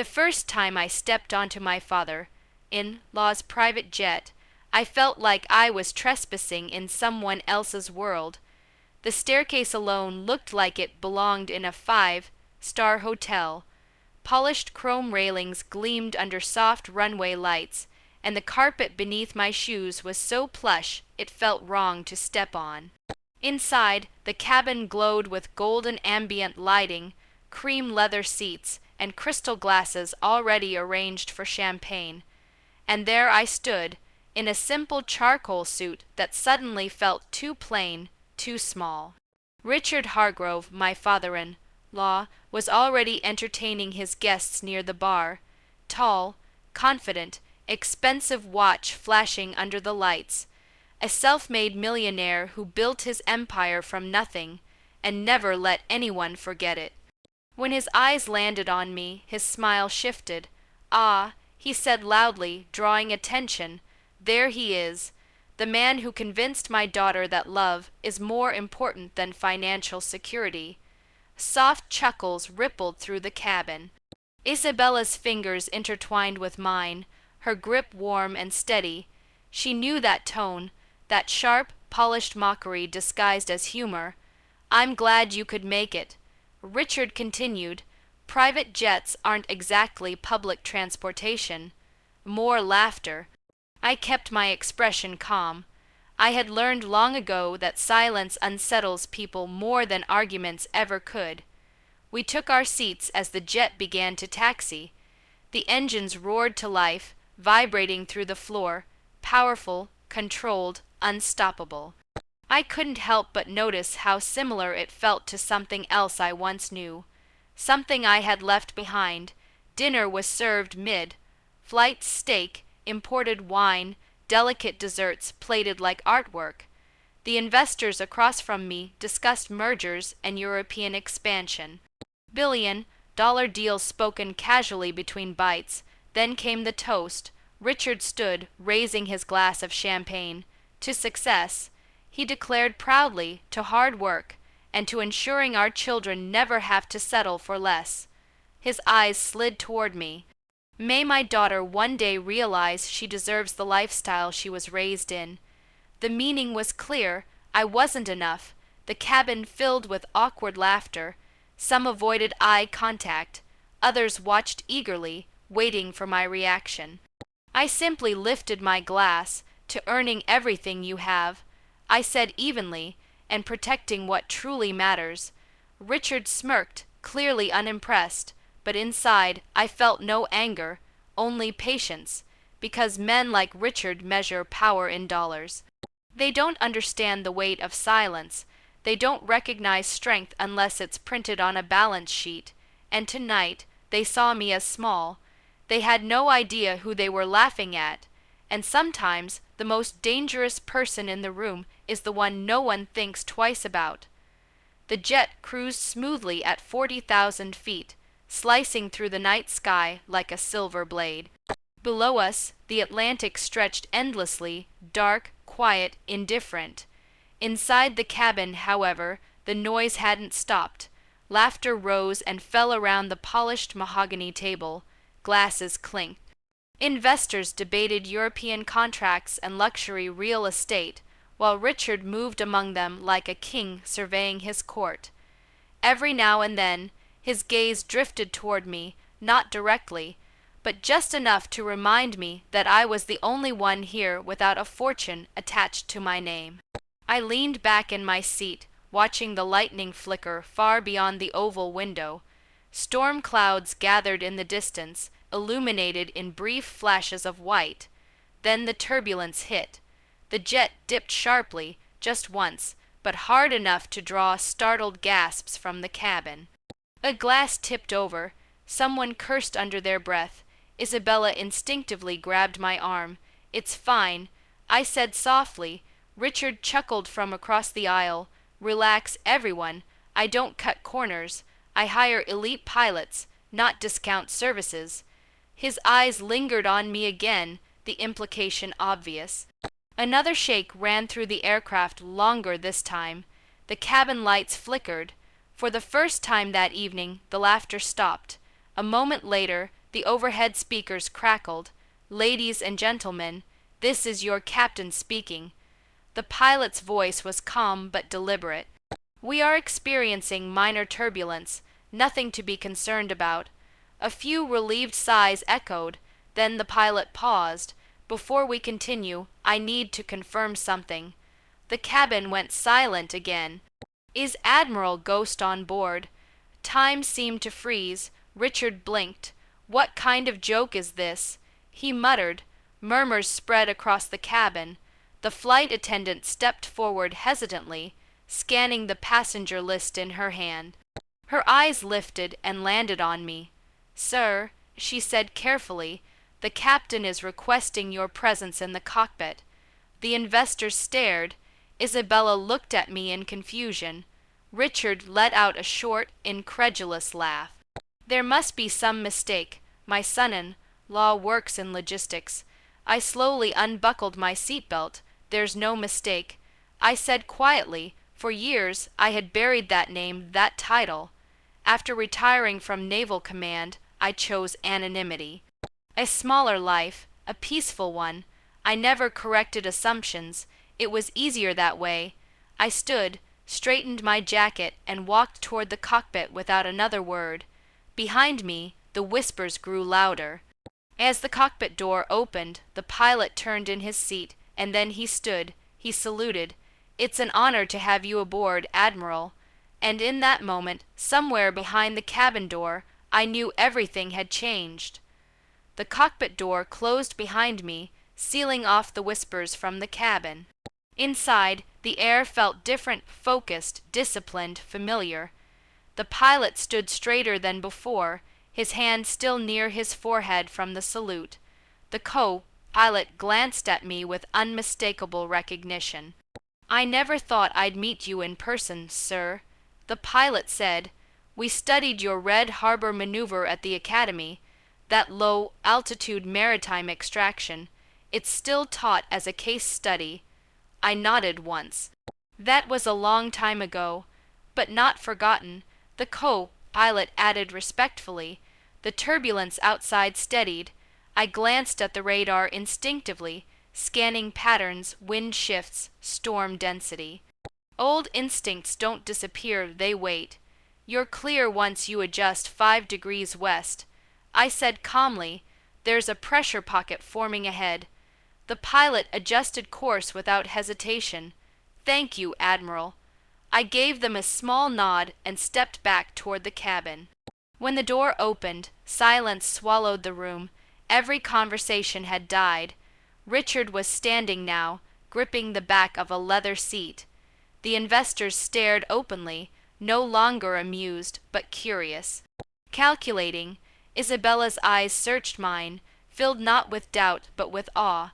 The first time I stepped onto my father-in-law's private jet, I felt like I was trespassing in someone else's world. The staircase alone looked like it belonged in a five-star hotel. Polished chrome railings gleamed under soft runway lights, and the carpet beneath my shoes was so plush it felt wrong to step on. Inside, the cabin glowed with golden ambient lighting, cream leather seats, and crystal glasses already arranged for champagne. And there I stood, in a simple charcoal suit that suddenly felt too plain, too small. Richard Hargrove, my father-in-law, was already entertaining his guests near the bar, tall, confident, expensive watch flashing under the lights, a self-made millionaire who built his empire from nothing and never let anyone forget it. When his eyes landed on me, his smile shifted. "Ah," he said loudly, drawing attention, "there he is, the man who convinced my daughter that love is more important than financial security." Soft chuckles rippled through the cabin. Isabella's fingers intertwined with mine, her grip warm and steady. She knew that tone, that sharp, polished mockery disguised as humor. "I'm glad you could make it." Richard continued, "Private jets aren't exactly public transportation." More laughter. I kept my expression calm. I had learned long ago that silence unsettles people more than arguments ever could. We took our seats as the jet began to taxi. The engines roared to life, vibrating through the floor, powerful, controlled, unstoppable. I couldn't help but notice how similar it felt to something else I once knew, something I had left behind. Dinner was served mid-flight: steak, imported wine, delicate desserts plated like artwork. The investors across from me discussed mergers and European expansion. $1 billion deals spoken casually between bites. Then came the toast. Richard stood, raising his glass of champagne. "To success," he declared proudly, "to hard work, and to ensuring our children never have to settle for less." His eyes slid toward me. "May my daughter one day realize she deserves the lifestyle she was raised in." The meaning was clear. I wasn't enough. The cabin filled with awkward laughter. Some avoided eye contact. Others watched eagerly, waiting for my reaction. I simply lifted my glass, "to earning everything you have," I said evenly, "and protecting what truly matters." Richard smirked, clearly unimpressed, but inside I felt no anger, only patience, because men like Richard measure power in dollars. They don't understand the weight of silence. They don't recognize strength unless it's printed on a balance sheet. And tonight, they saw me as small. They had no idea who they were laughing at. And sometimes, the most dangerous person in the room is the one no one thinks twice about. The jet cruised smoothly at 40,000 feet, slicing through the night sky like a silver blade. Below us, the Atlantic stretched endlessly, dark, quiet, indifferent. Inside the cabin, however, the noise hadn't stopped. Laughter rose and fell around the polished mahogany table. Glasses clinked. Investors debated European contracts and luxury real estate, while Richard moved among them like a king surveying his court. Every now and then, his gaze drifted toward me, not directly, but just enough to remind me that I was the only one here without a fortune attached to my name. I leaned back in my seat, watching the lightning flicker far beyond the oval window. Storm clouds gathered in the distance, illuminated in brief flashes of white. Then the turbulence hit. The jet dipped sharply, just once, but hard enough to draw startled gasps from the cabin. A glass tipped over. Someone cursed under their breath. Isabella instinctively grabbed my arm. "It's fine," I said softly. Richard chuckled from across the aisle. "Relax, everyone. I don't cut corners. I hire elite pilots, not discount services." His eyes lingered on me again, the implication obvious. Another shake ran through the aircraft, longer this time. The cabin lights flickered. For the first time that evening, the laughter stopped. A moment later, The overhead speakers crackled. "Ladies and gentlemen, this is your captain speaking." The pilot's voice was calm but deliberate. "We are experiencing minor turbulence, nothing to be concerned about." A few relieved sighs echoed, then the pilot paused. "Before we continue, I need to confirm something." The cabin went silent again. "Is Admiral Ghost on board?" Time seemed to freeze. Richard blinked. "What kind of joke is this?" he muttered. Murmurs spread across the cabin. The flight attendant stepped forward hesitantly, scanning the passenger list in her hand. Her eyes lifted and landed on me. "Sir," she said carefully, "the captain is requesting your presence in the cockpit." The investors stared. Isabella looked at me in confusion. Richard let out a short, incredulous laugh. "There must be some mistake. My son-in-law works in logistics." I slowly unbuckled my seatbelt. "There's no mistake," I said quietly. For years I had buried that name, that title. After retiring from Naval Command, I chose anonymity. A smaller life, a peaceful one. I never corrected assumptions. It was easier that way. I stood, straightened my jacket, and walked toward the cockpit without another word. Behind me, the whispers grew louder. As the cockpit door opened, the pilot turned in his seat, and then he stood. He saluted. "It's an honor to have you aboard, Admiral." And in that moment, somewhere behind the cabin door, I knew everything had changed. The cockpit door closed behind me, sealing off the whispers from the cabin. Inside, the air felt different, focused, disciplined, familiar. The pilot stood straighter than before, his hand still near his forehead from the salute. The co-pilot glanced at me with unmistakable recognition. "I never thought I'd meet you in person, sir," the pilot said. "We studied your Red Harbor maneuver at the Academy, that low-altitude maritime extraction. It's still taught as a case study." I nodded once. "That was a long time ago, but not forgotten," the co-pilot added respectfully. The turbulence outside steadied. I glanced at the radar instinctively, scanning patterns, wind shifts, storm density. Old instincts don't disappear, they wait. "You're clear once you adjust 5 degrees west," I said calmly. "There's a pressure pocket forming ahead." The pilot adjusted course without hesitation. "Thank you, Admiral." I gave them a small nod and stepped back toward the cabin. When the door opened, silence swallowed the room. Every conversation had died. Richard was standing now, gripping the back of a leather seat. The investors stared openly, no longer amused, but curious. Calculating, Isabella's eyes searched mine, filled not with doubt, but with awe.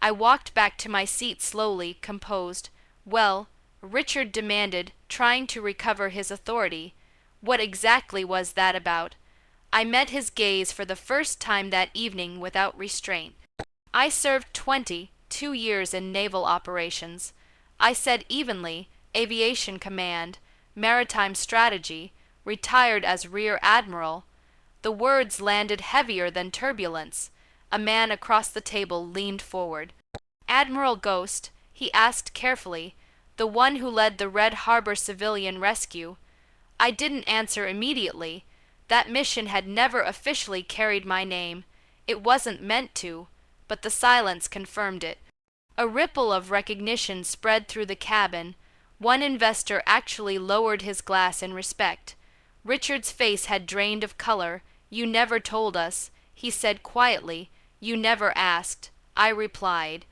I walked back to my seat slowly, composed. "Well," Richard demanded, trying to recover his authority, "what exactly was that about?" I met his gaze for the first time that evening without restraint. "I served 22 years in naval operations," I said evenly, "aviation command, maritime strategy, retired as rear admiral." The words landed heavier than turbulence. A man across the table leaned forward. "Admiral Ghost," he asked carefully, "the one who led the Red Harbor civilian rescue?" I didn't answer immediately. That mission had never officially carried my name. It wasn't meant to, but the silence confirmed it. A ripple of recognition spread through the cabin. One investor actually lowered his glass in respect. Richard's face had drained of color. "You never told us," he said quietly. "You never asked." I replied.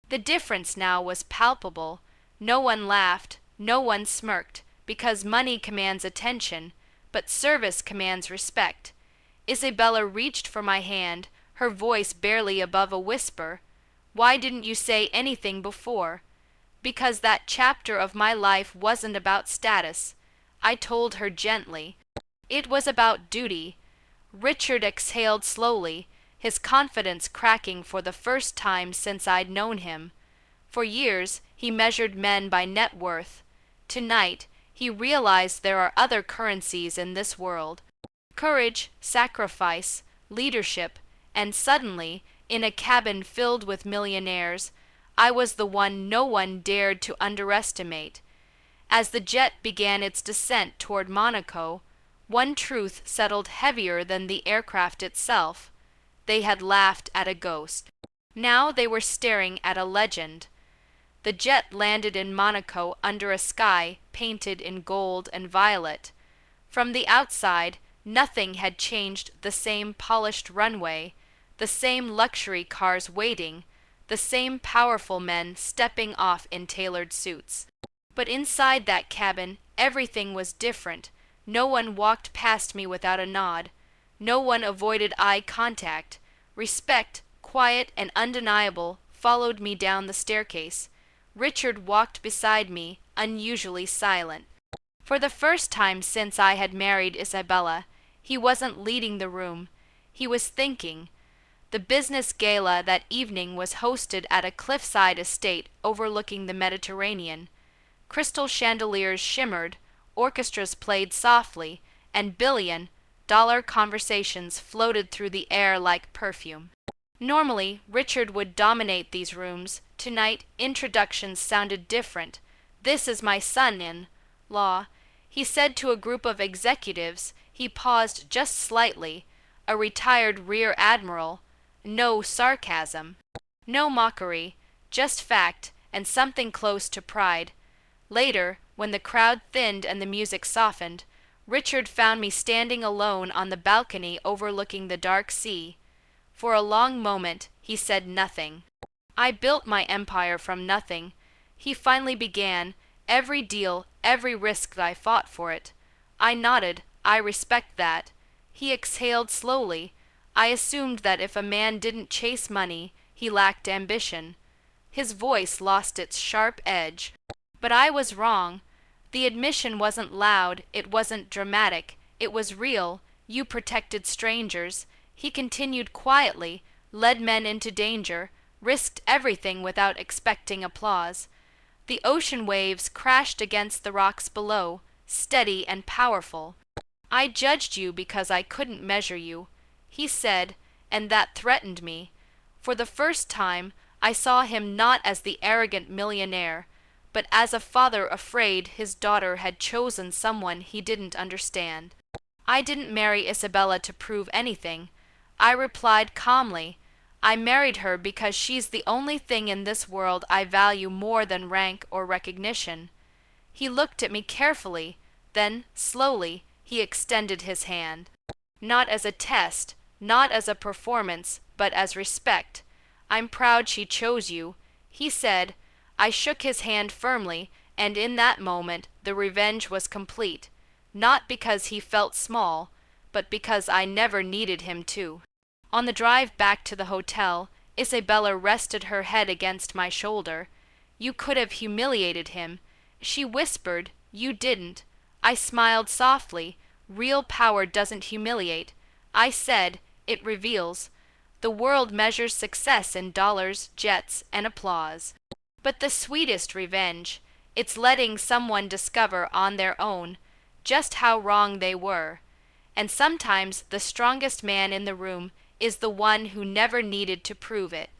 The difference now was palpable. No one laughed, no one smirked, because money commands attention, but service commands respect. Isabella reached for my hand, her voice barely above a whisper. "Why didn't you say anything before?" "Because that chapter of my life wasn't about status," I told her gently. "It was about duty." Richard exhaled slowly, his confidence cracking for the first time since I'd known him. For years, he measured men by net worth. Tonight, he realized there are other currencies in this world. Courage, sacrifice, leadership, and suddenly, in a cabin filled with millionaires, I was the one no one dared to underestimate. As the jet began its descent toward Monaco, one truth settled heavier than the aircraft itself. They had laughed at a ghost. Now they were staring at a legend. The jet landed in Monaco under a sky painted in gold and violet. From the outside, nothing had changed. The same polished runway, the same luxury cars waiting, the same powerful men stepping off in tailored suits. But inside that cabin, everything was different. No one walked past me without a nod. No one avoided eye contact. Respect, quiet and undeniable, followed me down the staircase. Richard walked beside me, unusually silent. For the first time since I had married Isabella, he wasn't leading the room. He was thinking. The business gala that evening was hosted at a cliffside estate overlooking the Mediterranean. Crystal chandeliers shimmered, orchestras played softly, and billion-dollar conversations floated through the air like perfume. Normally, Richard would dominate these rooms. Tonight, introductions sounded different. "This is my son-in-law," he said to a group of executives. He paused just slightly. A retired rear admiral. No sarcasm. No mockery. Just fact, and something close to pride. Later, when the crowd thinned and the music softened, Richard found me standing alone on the balcony overlooking the dark sea. For a long moment, he said nothing. I built my empire from nothing. He finally began. "Every deal, every risk I fought for it." I nodded. "I respect that." He exhaled slowly. I assumed that if a man didn't chase money, he lacked ambition. His voice lost its sharp edge. But I was wrong. The admission wasn't loud, it wasn't dramatic, it was real. "You protected strangers," he continued quietly, "led men into danger, risked everything without expecting applause. The ocean waves crashed against the rocks below, steady and powerful. I judged you because I couldn't measure you," he said, and that threatened me. For the first time, I saw him not as the arrogant millionaire, but as a father afraid his daughter had chosen someone he didn't understand. I didn't marry Isabella to prove anything. I replied calmly, "I married her because she's the only thing in this world I value more than rank or recognition." He looked at me carefully, then, slowly, he extended his hand. "Not as a test, not as a performance, but as respect. I'm proud she chose you," he said. I shook his hand firmly, and in that moment the revenge was complete, not because he felt small, but because I never needed him to. On the drive back to the hotel, Isabella rested her head against my shoulder. "You could have humiliated him," she whispered. "You didn't." I smiled softly. "Real power doesn't humiliate," I said, "it reveals." The world measures success in dollars, jets, and applause. But the sweetest revenge, it's letting someone discover on their own just how wrong they were. And sometimes the strongest man in the room is the one who never needed to prove it.